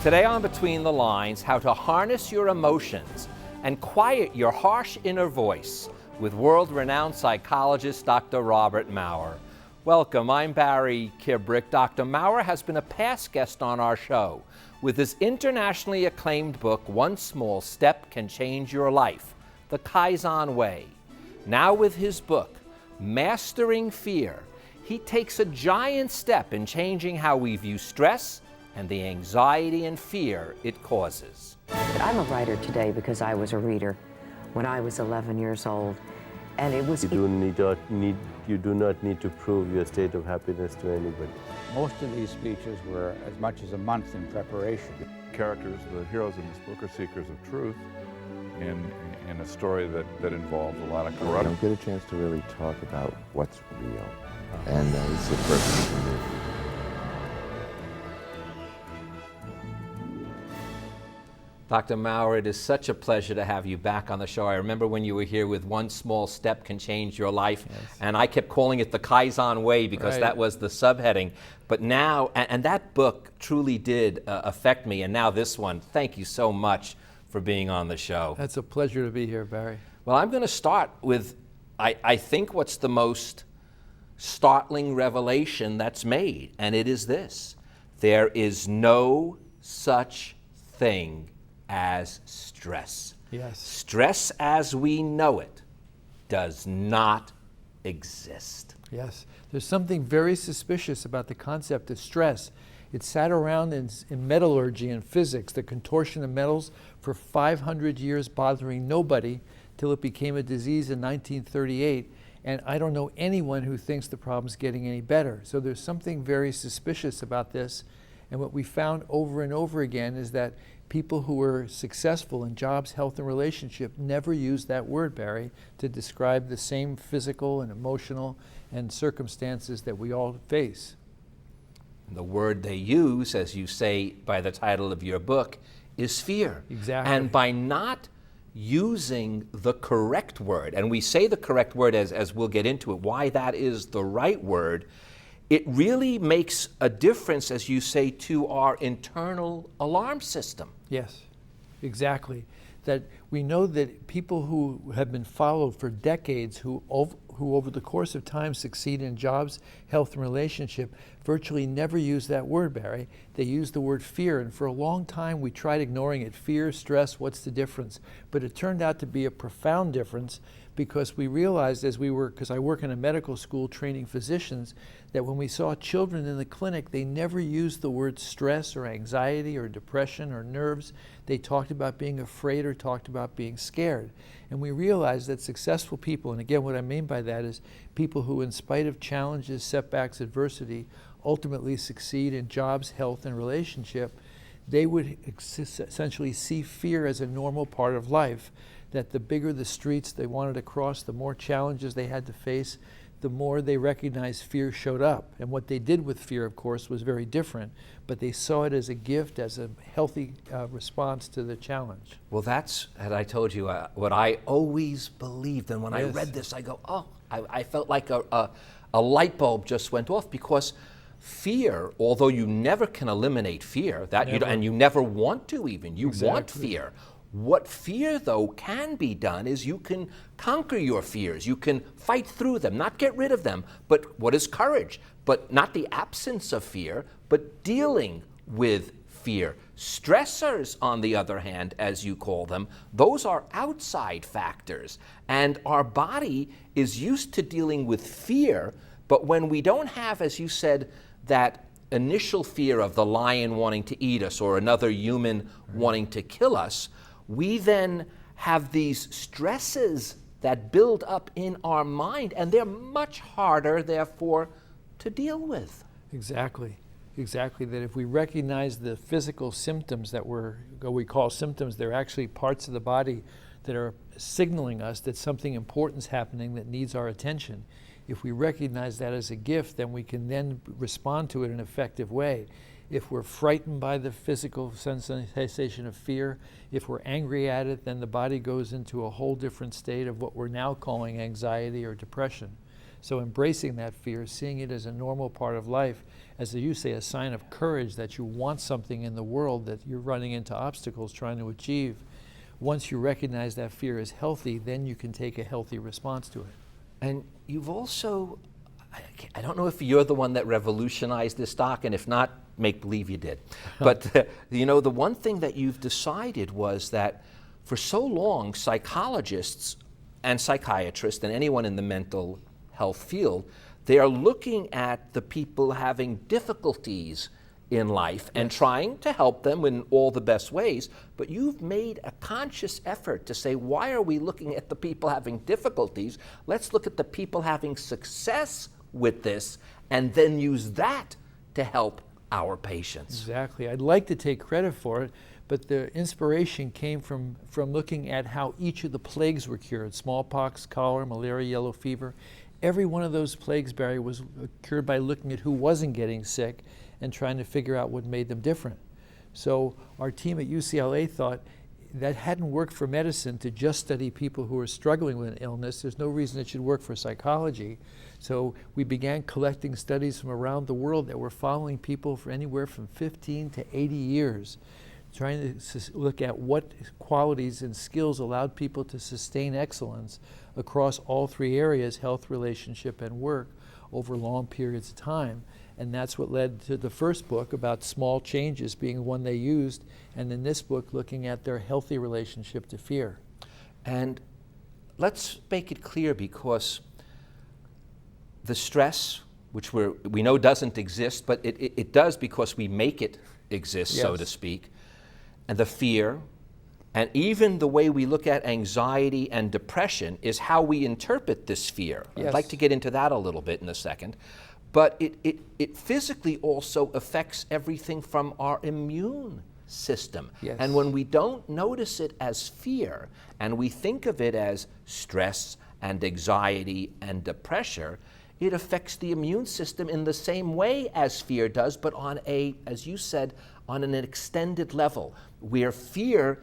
Today on Between the Lines, how to harness your emotions and quiet your harsh inner voice with world-renowned psychologist Dr. Robert Maurer. Welcome, I'm Barry Kibrick. Dr. Maurer has been a past guest on our show with his internationally acclaimed book, One Small Step Can Change Your Life, The Kaizen Way. Now with his book, Mastering Fear, he takes a giant step in changing how we view stress and the anxiety and fear it causes. I'm a writer today because I was a reader when I was 11 years old, and it was... You do not need to prove your state of happiness to anybody. Most of these speeches were as much as a month in preparation. Characters, the heroes in this book, are seekers of truth in a story that involves a lot of You corruption. don't get a chance to really talk about what's real, and it's the perfect for me. Dr. Maurer, it is such a pleasure to have you back on the show. I remember when you were here with One Small Step Can Change Your Life, yes. And I kept calling it the Kaizen Way because that was the subheading. But now, and that book truly did affect me, and now this one, thank you so much for being on the show. That's a pleasure to be here, Barry. Well, I'm going to start with, I think, what's the most startling revelation that's made, and it is this: there is no such thing as stress. Yes. Stress as we know it does not exist. Yes. There's something very suspicious about the concept of stress. It sat around in metallurgy and physics, the contortion of metals, for 500 years, bothering nobody, till it became a disease in 1938. And I don't know anyone who thinks the problem's getting any better. So there's something very suspicious about this. And what we found over and over again is that people who were successful in jobs, health, and relationship never used that word, Barry, to describe the same physical and emotional and circumstances that we all face. The word they use, as you say by the title of your book, is fear. Exactly. And by not using the correct word, and we say the correct word as we'll get into it, why that is the right word, it really makes a difference, as you say, to our internal alarm system. Yes, exactly. That we know that people who have been followed for decades, who over the course of time succeed in jobs, health, and relationship, virtually never use that word, Barry. They use the word fear, and for a long time we tried ignoring it. Fear, stress, what's the difference? But it turned out to be a profound difference, because we realized because I work in a medical school training physicians, that when we saw children in the clinic, they never used the word stress or anxiety or depression or nerves. They talked about being afraid or talked about being scared. And we realized that successful people, and again what I mean by that is people who, in spite of challenges, setbacks, adversity, ultimately succeed in jobs, health, and relationship, they would essentially see fear as a normal part of life. That the bigger the streets they wanted to cross, the more challenges they had to face, the more they recognized fear showed up. And what they did with fear, of course, was very different, but they saw it as a gift, as a healthy response to the challenge. Well, that's, as I told you, what I always believed. And when I Yes. read this, I go, oh, I felt like a light bulb just went off, because fear, although you never can eliminate fear, and you never want to even, you want fear. What fear, though, can be done is you can conquer your fears. You can fight through them, not get rid of them. But what is courage? But not the absence of fear, but dealing with fear. Stressors, on the other hand, as you call them, those are outside factors. And our body is used to dealing with fear, but when we don't have, as you said, that initial fear of the lion wanting to eat us or another human wanting to kill us, we then have these stresses that build up in our mind, and they're much harder, therefore, to deal with. Exactly. Exactly. That if we recognize the physical symptoms that we call symptoms, they're actually parts of the body that are signaling us that something important is happening that needs our attention. If we recognize that as a gift, then we can then respond to it in an effective way. If we're frightened by the physical sensation of fear, if we're angry at it, then the body goes into a whole different state of what we're now calling anxiety or depression. So embracing that fear, seeing it as a normal part of life, as you say, a sign of courage that you want something in the world that you're running into obstacles trying to achieve. Once you recognize that fear is healthy, then you can take a healthy response to it. And you've also, I don't know if you're the one that revolutionized this, Doc, and if not, make believe you did. But you know, the one thing that you've decided was that for so long, psychologists and psychiatrists and anyone in the mental health field, they are looking at the people having difficulties in life and trying to help them in all the best ways. But you've made a conscious effort to say, why are we looking at the people having difficulties? Let's look at the people having success with this and then use that to help our patients. Exactly. I'd like to take credit for it, but the inspiration came from looking at how each of the plagues were cured: smallpox, cholera, malaria, yellow fever. Every one of those plagues, Barry, was cured by looking at who wasn't getting sick and trying to figure out what made them different. So our team at UCLA thought that hadn't worked for medicine to just study people who are struggling with an illness. There's no reason it should work for psychology. So we began collecting studies from around the world that were following people for anywhere from 15 to 80 years, trying to look at what qualities and skills allowed people to sustain excellence across all three areas: health, relationship, and work, over long periods of time. And that's what led to the first book about small changes being one they used, and in this book looking at their healthy relationship to fear. And let's make it clear, because the stress, which we know doesn't exist, but it does because we make it exist, so to speak, and the fear, and even the way we look at anxiety and depression is how we interpret this fear. I'd like to get into that a little bit in a second. But it physically also affects everything from our immune system. And when we don't notice it as fear, and we think of it as stress and anxiety and depression, it affects the immune system in the same way as fear does, but on a, as you said, on an extended level, where fear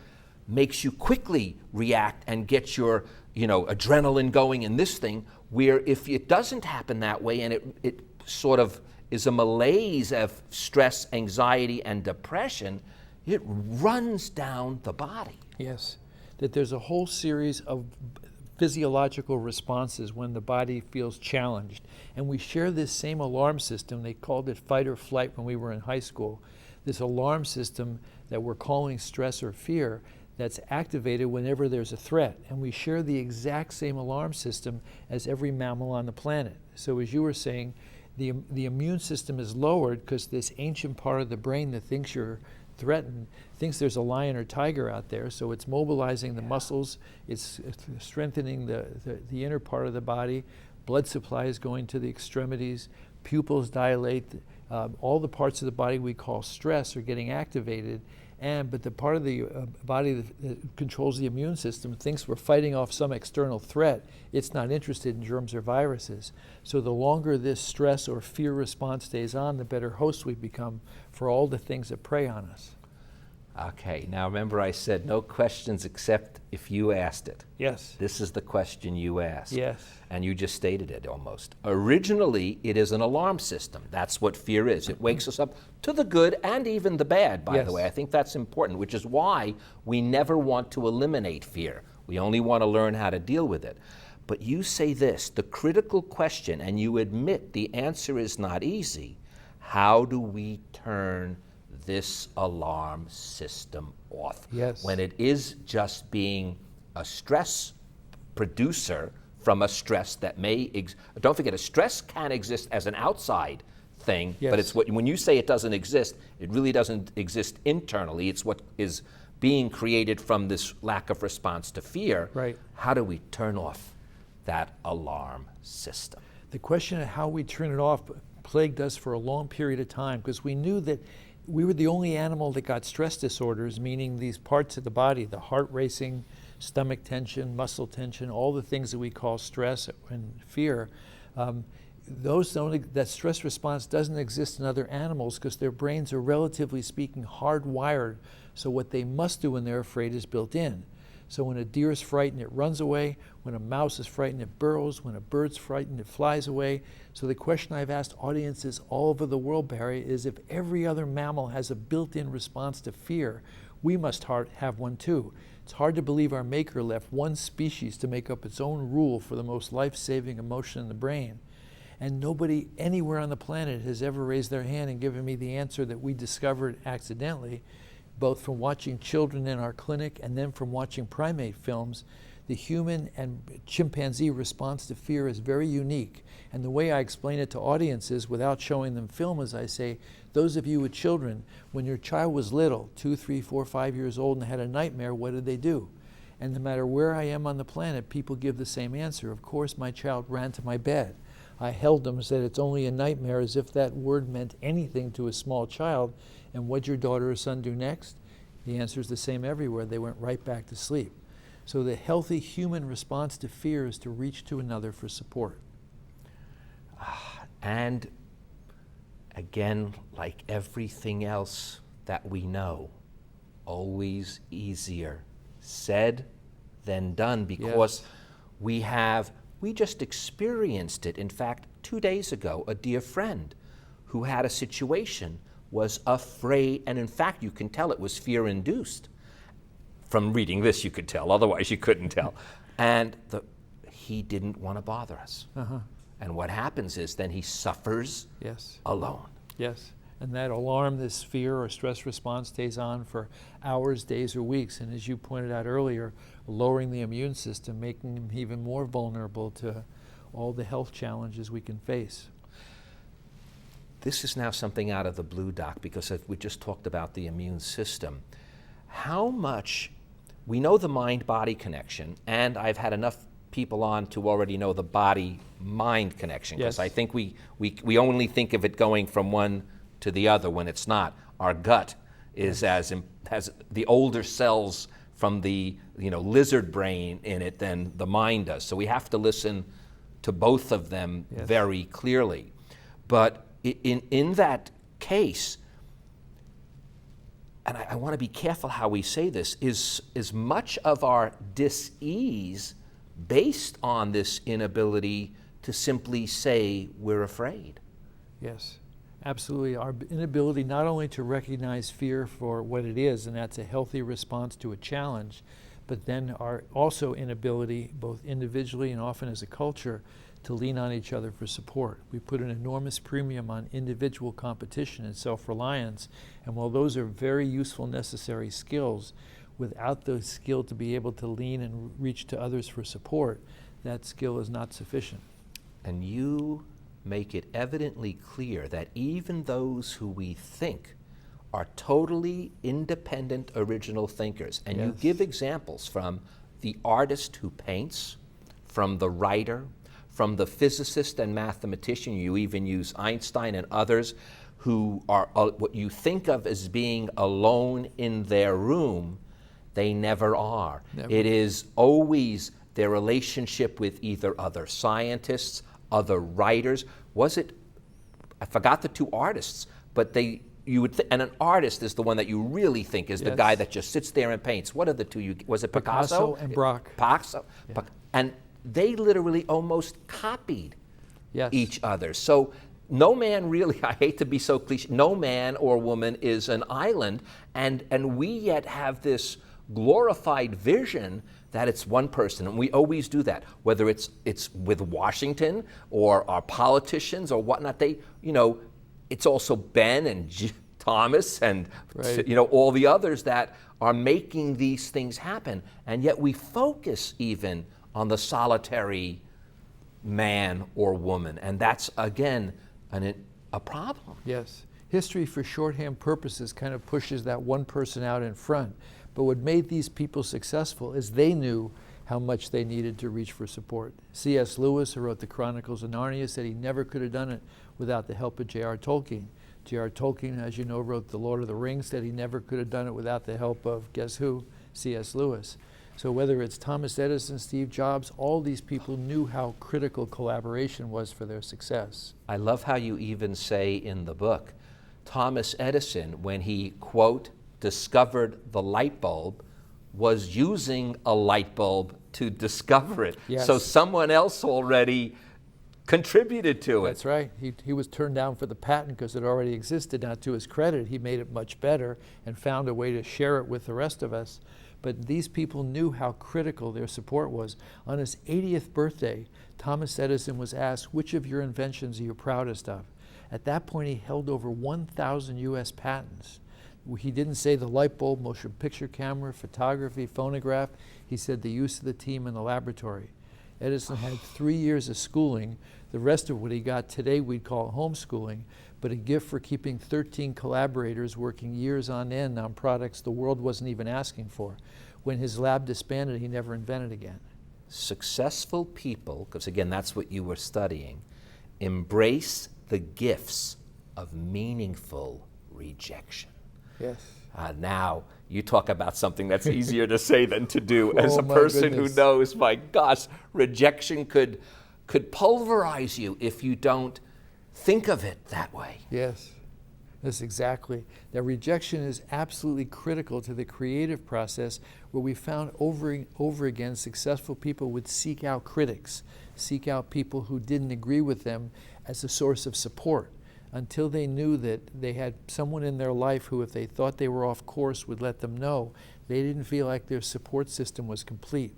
makes you quickly react and get your adrenaline going in this thing, where if it doesn't happen that way and it sort of is a malaise of stress, anxiety, and depression, it runs down the body. Yes, that there's a whole series of physiological responses when the body feels challenged. And we share this same alarm system. They called it fight or flight when we were in high school. This alarm system that we're calling stress or fear, that's activated whenever there's a threat. And we share the exact same alarm system as every mammal on the planet. So as you were saying, the immune system is lowered because this ancient part of the brain that thinks you're threatened thinks there's a lion or tiger out there, so it's mobilizing the muscles, it's strengthening the inner part of the body, blood supply is going to the extremities, pupils dilate, all the parts of the body we call stress are getting activated. But the part of the body that controls the immune system thinks we're fighting off some external threat. It's not interested in germs or viruses. So the longer this stress or fear response stays on, the better host we become for all the things that prey on us. Okay, now remember I said no questions except if you asked it. Yes. This is the question you asked. Yes. And you just stated it almost. Originally, it is an alarm system. That's what fear is. It wakes us up to the good and even the bad, by the way. I think that's important, which is why we never want to eliminate fear. We only want to learn how to deal with it. But you say this, the critical question, and you admit the answer is not easy. How do we turn this alarm system off? Yes. When it is just being a stress producer from a stress that may don't forget, a stress can exist as an outside thing, but it's when you say it doesn't exist, it really doesn't exist internally. It's what is being created from this lack of response to fear. Right. How do we turn off that alarm system? The question of how we turn it off plagued us for a long period of time, because we knew that we were the only animal that got stress disorders, meaning these parts of the body, the heart racing, stomach tension, muscle tension, all the things that we call stress and fear. That stress response doesn't exist in other animals because their brains are, relatively speaking, hardwired. So what they must do when they're afraid is built in. So when a deer is frightened, it runs away. When a mouse is frightened, it burrows. When a bird's frightened, it flies away. So the question I've asked audiences all over the world, Barry, is if every other mammal has a built-in response to fear, we must have one too. It's hard to believe our maker left one species to make up its own rule for the most life-saving emotion in the brain. And nobody anywhere on the planet has ever raised their hand and given me the answer that we discovered accidentally, both from watching children in our clinic and then from watching primate films. The human and chimpanzee response to fear is very unique. And the way I explain it to audiences without showing them film is I say, those of you with children, when your child was little, 2, 3, 4, 5 years old and had a nightmare, what did they do? And no matter where I am on the planet, people give the same answer. Of course, my child ran to my bed. I held them and said, it's only a nightmare, as if that word meant anything to a small child. And what'd your daughter or son do next? The answer is the same everywhere. They went right back to sleep. So the healthy human response to fear is to reach to another for support. And again, like everything else that we know, always easier said than done, because we just experienced it. In fact, 2 days ago, a dear friend who had a situation was afraid, and in fact, you can tell it was fear-induced. From reading this, you could tell, otherwise you couldn't tell. And he didn't want to bother us. And what happens is then he suffers alone. Yes, and that alarm, this fear or stress response stays on for hours, days, or weeks. And as you pointed out earlier, lowering the immune system, making them even more vulnerable to all the health challenges we can face. This is now something out of the blue, Doc, because we just talked about the immune system. How much, we know the mind-body connection, and I've had enough people on to already know the body-mind connection, because I think we only think of it going from one to the other when it's not. Our gut is has the older cells from the lizard brain in it than the mind does. So we have to listen to both of them very clearly. But in that case, and I want to be careful how we say this, is much of our dis-ease based on this inability to simply say we're afraid. Yes, absolutely. Our inability not only to recognize fear for what it is, and that's a healthy response to a challenge, but then our also inability, both individually and often as a culture, to lean on each other for support. We put an enormous premium on individual competition and self-reliance, and while those are very useful, necessary skills, without the skill to be able to lean and reach to others for support, that skill is not sufficient. And you make it evidently clear that even those who we think are totally independent, original thinkers, and you give examples from the artist who paints, from the writer, from the physicist and mathematician. You even use Einstein and others who are what you think of as being alone in their room. They never are. It is always their relationship with either other scientists, other writers. I forgot the two artists, but you would and an artist is the one that you really think is the guy that just sits there and paints. What are the two? Was it Picasso? And Braque. Picasso. Yeah. And they literally almost copied each other. So no man really, I hate to be so cliche, no man or woman is an island, and we yet have this glorified vision that it's one person, and we always do that, whether it's with Washington or our politicians or whatnot. It's also Ben and Thomas and all the others that are making these things happen, and yet we focus even on the solitary man or woman, and that's again a problem. Yes, history for shorthand purposes kind of pushes that one person out in front. But what made these people successful is they knew how much they needed to reach for support. C.S. Lewis, who wrote the Chronicles of Narnia, said he never could have done it without the help of J.R. Tolkien. J.R. Tolkien, as you know, wrote The Lord of the Rings, said he never could have done it without the help of, guess who? C.S. Lewis. So whether it's Thomas Edison, Steve Jobs, all these people knew how critical collaboration was for their success. I love how you even say in the book, Thomas Edison, when he, quote, discovered the light bulb, was using a light bulb to discover it. Yes. So someone else already contributed to it. That's right. He was turned down for the patent because it already existed. Now, to his credit, he made it much better and found a way to share it with the rest of us. But these people knew how critical their support was. On his 80th birthday, Thomas Edison was asked, which of your inventions are you proudest of? At that point, he held over 1,000 US patents. He didn't say the light bulb, motion picture camera, photography, phonograph. He said the use of the team in the laboratory. Edison had 3 years of schooling. The rest of what he got today we'd call homeschooling, but a gift for keeping 13 collaborators working years on end on products the world wasn't even asking for. When his lab disbanded, he never invented again. Successful people, because again, that's what you were studying, embrace the gifts of meaningful rejection. Yes. Now, you talk about something that's easier to say than to do. As Oh, a my person goodness. who knows, my gosh, rejection could pulverize you if you don't think of it that way. Yes, that's exactly. That rejection is absolutely critical to the creative process, where we found over and over again successful people would seek out critics, seek out people who didn't agree with them as a source of support, until they knew that they had someone in their life who, if they thought they were off course, would let them know. They didn't feel like their support system was complete.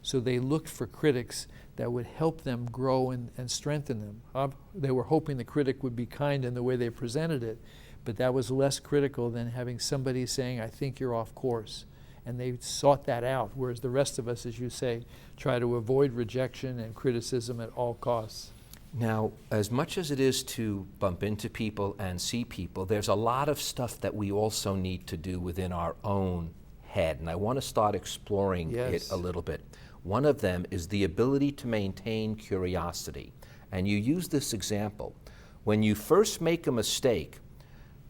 So they looked for critics that would help them grow and strengthen them. They were hoping the critic would be kind in the way they presented it, but that was less critical than having somebody saying, I think you're off course. And they sought that out, whereas the rest of us, as you say, try to avoid rejection and criticism at all costs. Now, as much as it is to bump into people and see people, there's a lot of stuff that we also need to do within our own head, and I want to start exploring it a little bit. One of them is the ability to maintain curiosity. And you use this example. When you first make a mistake,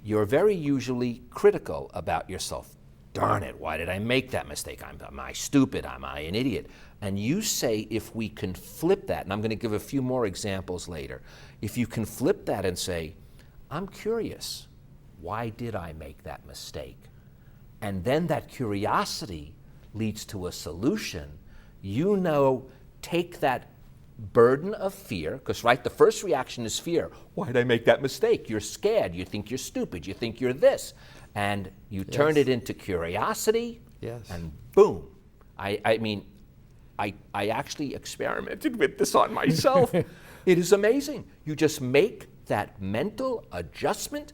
you're very usually critical about yourself. Darn it, why did I make that mistake? Am I stupid? Am I an idiot? And you say, if we can flip that, and I'm going to give a few more examples later, if you can flip that and say, I'm curious, why did I make that mistake? And then that curiosity leads to a solution. You know, take that burden of fear, because right, the first reaction is fear. Why did I make that mistake? You're scared, you think you're stupid, you think you're this. And you turn it into curiosity, and boom. I mean, I actually experimented with this on myself. It is amazing. You just make that mental adjustment.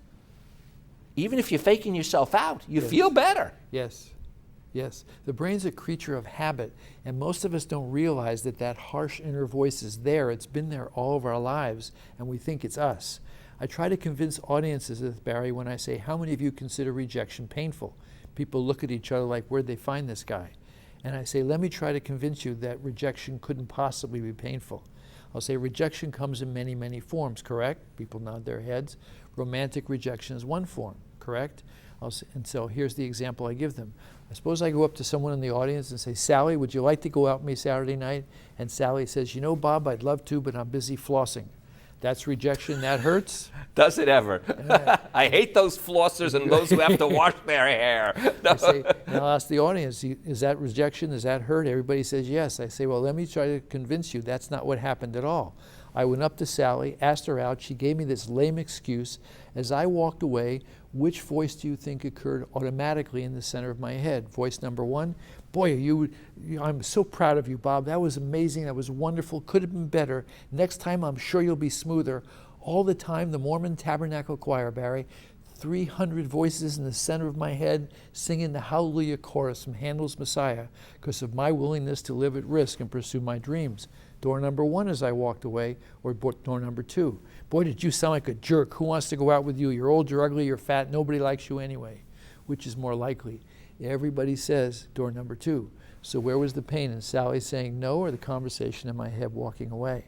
Even if you're faking yourself out, you feel better. Yes. Yes, the brain's a creature of habit, and most of us don't realize that that harsh inner voice is there. It's been there all of our lives, and we think it's us. I try to convince audiences of this, Barry, when I say, how many of you consider rejection painful? People look at each other like, where'd they find this guy? And I say, let me try to convince you that rejection couldn't possibly be painful. I'll say rejection comes in many, many forms, correct? People nod their heads. Romantic rejection is one form, correct? And so here's the example I give them. I suppose I go up to someone in the audience and say, Sally, would you like to go out with me Saturday night? And Sally says, you know, Bob, I'd love to, but I'm busy flossing. That's rejection. That hurts. Does it ever? I hate those flossers and those who have to wash their hair. I say, and I'll ask the audience, is that rejection? Does that hurt? Everybody says yes. I say, well, let me try to convince you that's not what happened at all. I went up to Sally, asked her out. She gave me this lame excuse. As I walked away, which voice do you think occurred automatically in the center of my head? Voice number one, boy, I'm so proud of you, Bob. That was amazing. That was wonderful. Could have been better. Next time, I'm sure you'll be smoother. All the time, the Mormon Tabernacle Choir, Barry, 300 voices in the center of my head singing the Hallelujah chorus from Handel's Messiah because of my willingness to live at risk and pursue my dreams. Door number one as I walked away, or door number two. Boy, did you sound like a jerk. Who wants to go out with you? You're old, you're ugly, you're fat, nobody likes you anyway. Which is more likely? Everybody says door number two. So where was the pain in Sally saying no, or the conversation in my head walking away?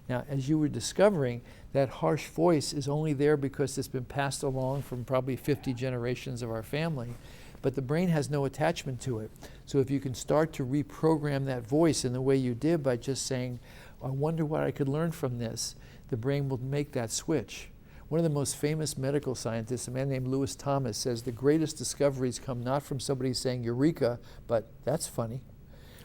Now, as you were discovering, that harsh voice is only there because it's been passed along from probably 50 generations of our family, but the brain has no attachment to it. So if you can start to reprogram that voice in the way you did by just saying, I wonder what I could learn from this, the brain will make that switch. One of the most famous medical scientists, a man named Lewis Thomas, says the greatest discoveries come not from somebody saying eureka, but that's funny.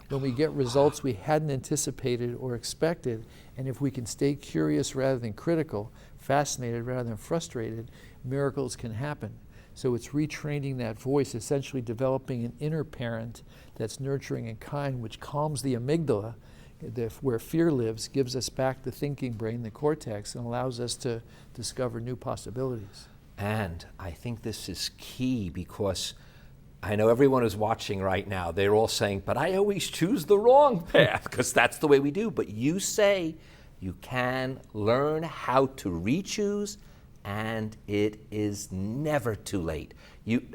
When we get results we hadn't anticipated or expected, and if we can stay curious rather than critical, fascinated rather than frustrated, miracles can happen. So it's retraining that voice, essentially developing an inner parent that's nurturing and kind, which calms the amygdala, where fear lives, gives us back the thinking brain, the cortex, and allows us to discover new possibilities. And I think this is key because I know everyone who's watching right now, they're all saying, but I always choose the wrong path, because that's the way we do. But you say you can learn how to re-choose, and it is never too late.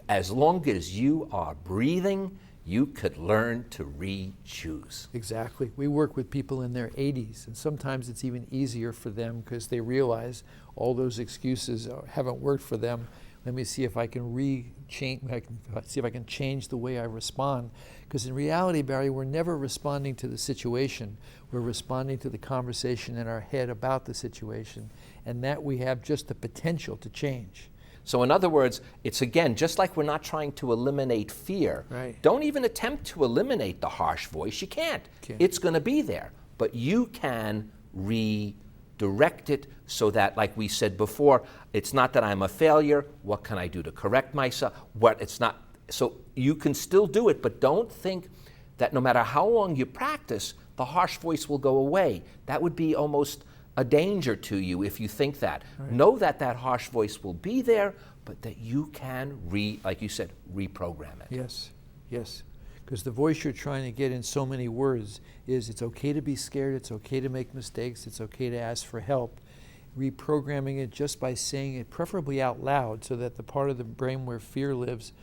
As long as you are breathing, you could learn to re-choose. Exactly. We work with people in their 80s, and sometimes it's even easier for them because they realize all those excuses haven't worked for them. Let me see if I can see if I can change the way I respond. Because in reality, Barry, we're never responding to the situation. We're responding to the conversation in our head about the situation, and that we have just the potential to change. So in other words, it's again, just like we're not trying to eliminate fear, right. Don't even attempt to eliminate the harsh voice. You can't. It's going to be there. But you can redirect it so that, like we said before, it's not that I'm a failure. What can I do to correct myself? It's not. So you can still do it, but don't think that no matter how long you practice, the harsh voice will go away. That would be almost a danger to you if you think that. Right. Know that that harsh voice will be there, but that you can, like you said, reprogram it. Yes, yes. Because the voice you're trying to get in so many words is it's okay to be scared, it's okay to make mistakes, it's okay to ask for help. Reprogramming it just by saying it, preferably out loud, so that the part of the brain where fear lives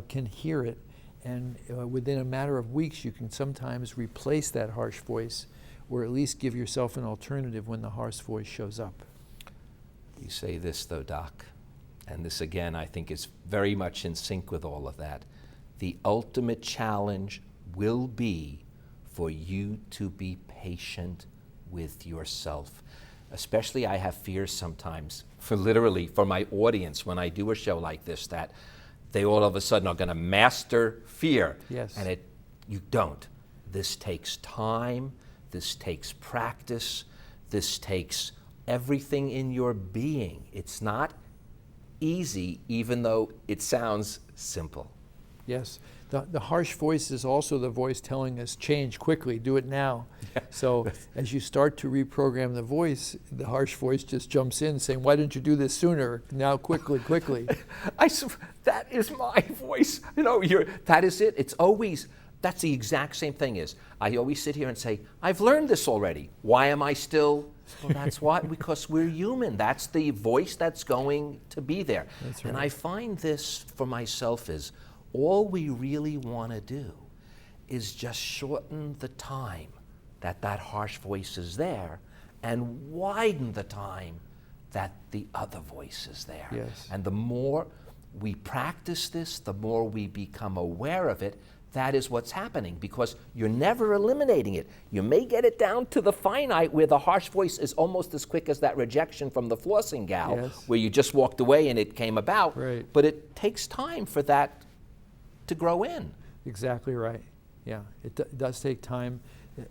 can hear it. And within a matter of weeks, you can sometimes replace that harsh voice, or at least give yourself an alternative when the harsh voice shows up. You say this though, Doc, and this again I think is very much in sync with all of that. The ultimate challenge will be for you to be patient with yourself. Especially I have fears sometimes, for my audience when I do a show like this, that they all of a sudden are going to master fear. Yes. And you don't. This takes time. This takes practice. This takes everything in your being. It's not easy, even though it sounds simple. Yes. The harsh voice is also the voice telling us, change quickly, do it now. So as you start to reprogram the voice, the harsh voice just jumps in saying, why didn't you do this sooner? Now, quickly, quickly. That is my voice. That is it. It's always, that's the exact same thing I always sit here and say, I've learned this already. Why am I still? Well, that's why, because we're human. That's the voice that's going to be there. That's right. And I find this for myself is, all we really want to do is just shorten the time that harsh voice is there and widen the time that the other voice is there. Yes. And the more we practice this, the more we become aware of it. That is what's happening, because you're never eliminating it. You may get it down to the finite where the harsh voice is almost as quick as that rejection from the flossing gal, yes. where you just walked away and it came about. Right. But it takes time for that to grow in. Exactly right. Yeah, it does take time.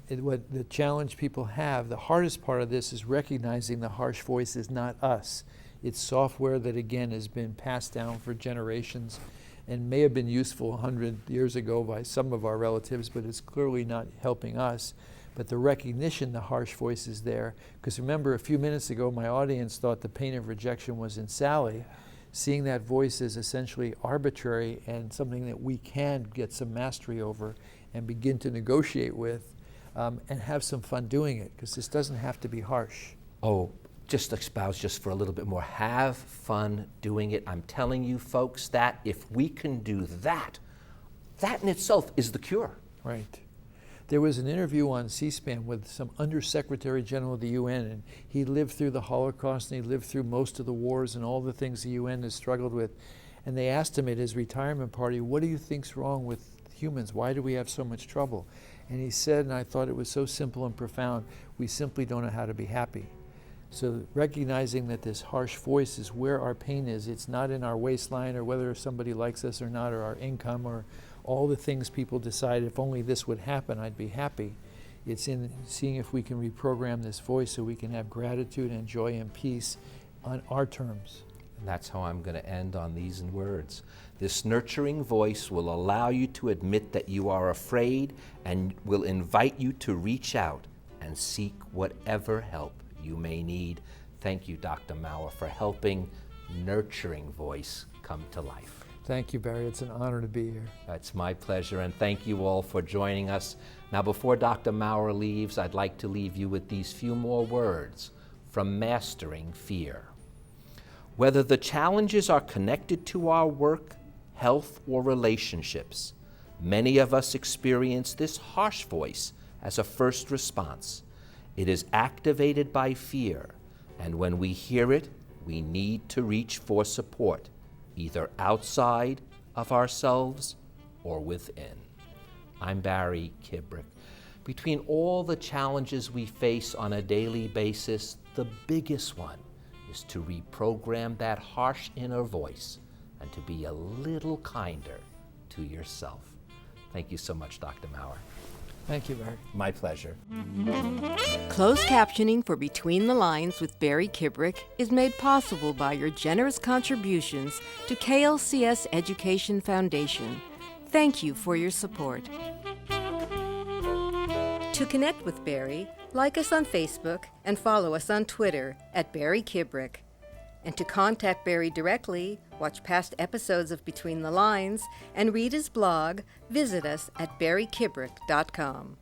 What the challenge people have, the hardest part of this is recognizing the harsh voice is not us. It's software that, again, has been passed down for generations and may have been useful 100 years ago by some of our relatives, but it's clearly not helping us. But the recognition the harsh voice is there, because remember a few minutes ago my audience thought the pain of rejection was in Sally. Seeing that voice is essentially arbitrary and something that we can get some mastery over and begin to negotiate with and have some fun doing it, because this doesn't have to be harsh. Oh, just espouse just for a little bit more. Have fun doing it. I'm telling you folks that if we can do that, that in itself is the cure. Right. There was an interview on C-SPAN with some Undersecretary General of the UN, and he lived through the Holocaust and he lived through most of the wars and all the things the UN has struggled with. And they asked him at his retirement party, what do you think's wrong with humans? Why do we have so much trouble? And he said, and I thought it was so simple and profound, we simply don't know how to be happy. So recognizing that this harsh voice is where our pain is. It's not in our waistline or whether somebody likes us or not, or our income, or all the things people decide, if only this would happen, I'd be happy. It's in seeing if we can reprogram this voice so we can have gratitude and joy and peace on our terms. And that's how I'm going to end on these words. This nurturing voice will allow you to admit that you are afraid and will invite you to reach out and seek whatever help you may need. Thank you, Dr. Maurer, for helping nurturing voice come to life. Thank you, Barry. It's an honor to be here. It's my pleasure, and thank you all for joining us. Now, before Dr. Maurer leaves, I'd like to leave you with these few more words from Mastering Fear. Whether the challenges are connected to our work, health, or relationships, many of us experience this harsh voice as a first response. It is activated by fear, and when we hear it, we need to reach for support, either outside of ourselves or within. I'm Barry Kibrick. Between all the challenges we face on a daily basis, the biggest one is to reprogram that harsh inner voice and to be a little kinder to yourself. Thank you so much, Dr. Maurer. Thank you, Barry. My pleasure. Closed captioning for Between the Lines with Barry Kibrick is made possible by your generous contributions to KLCS Education Foundation. Thank you for your support. To connect with Barry, like us on Facebook and follow us on Twitter at Barry Kibrick. And to contact Barry directly, watch past episodes of Between the Lines, and read his blog, visit us at barrykibrick.com.